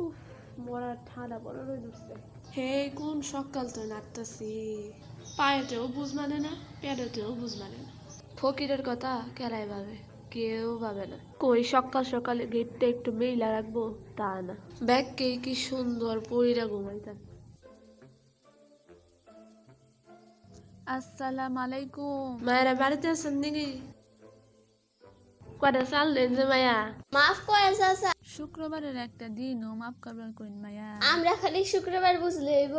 উফ, মরার ঠান্ডা বড় রোদ উঠছে। হে কোন সকাল তো নাড়তাছি, পায়েতেও বুঝ মানে না, পেটেও বুঝ মানে না। ফকিরের কথা কেরাই ভাবে, কেউ ভাবে না। কই সকাল সকালে গেটটা একটু মেইলা রাখবো, তা না। ব্যাগকে কি সুন্দর পইরা ঘুমাইতাম। আসসালামু আলাইকুম। মায়েরা বাড়িতে আছেন নাকি? কয়টা চাল দেন যে মায়া। মাফ করে চাচা, শুক্রবারের একটা দিনও মাফ করবার কইন মায়া। আমরা খালি শুক্রবার বুঝলে হইব।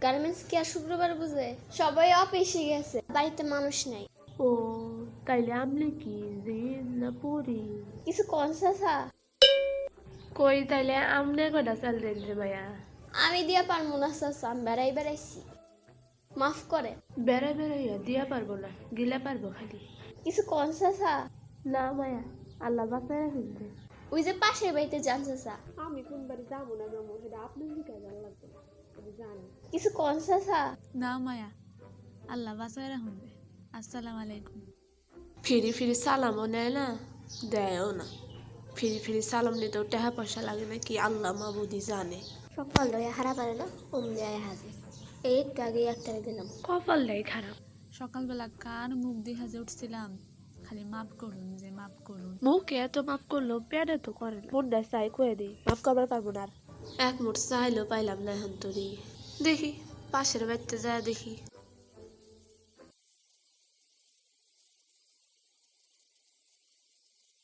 গার্মেন্টস কি আর শুক্রবার বুঝে? সবাই অফিসে গেছে, বাড়িতে মানুষ নাই। ও তাইলে আমলে কি জিন না পরি? কিছু কর চাচা, কই তাইলে আমনে কয়টা চাল দেন যে মায়া। আমি দিয়া পারবো না চাচা, আমি বেড়াইছি। মাফ করে। বেড়াই বেড়াইয়া দিয়া পারবো না, গিলা পারবো খালি। কিছু কর চাচা, না মায়া, আল্লাহ বাঁচায় রাখছে। ওই যে পাশের বাড়িতে যান চাচা। আমি কোন বাড়ি যাবো না যাবো সেটা আপনার দিকে জানা লাগবে না, আমি জানি। কিছু কর চাচা। না মায়া, আল্লাহ বাঁচায় রাখুন। আসসালামু আলাইকুম। ফিরি ফিরি সালামও নেয় না, দেয়ও না। ফিরি ফিরি সালাম নিতেও টাকা পয়সা লাগে নাকি আল্লাহ মাবুদি জানে। সকাল ধরে হারা পারে না, অমনি আয় হাজির। এই একটু আগে একটা দিলাম। কপালটাই খারাপ। সকালবেলা কার মুখ দেখা যে উঠছিলাম, খালি মাফ করুন যে মাফ করুন। মুখে এত মাফ করলো পেটে তো করে না। মনটা চাই কয়ে দিই, মাফ করবার পারবো না আর। এক মুঠ চাইলেও পাইলাম না এখন তোরই। দেখি পাশের বাড়িতে যায় দেখি।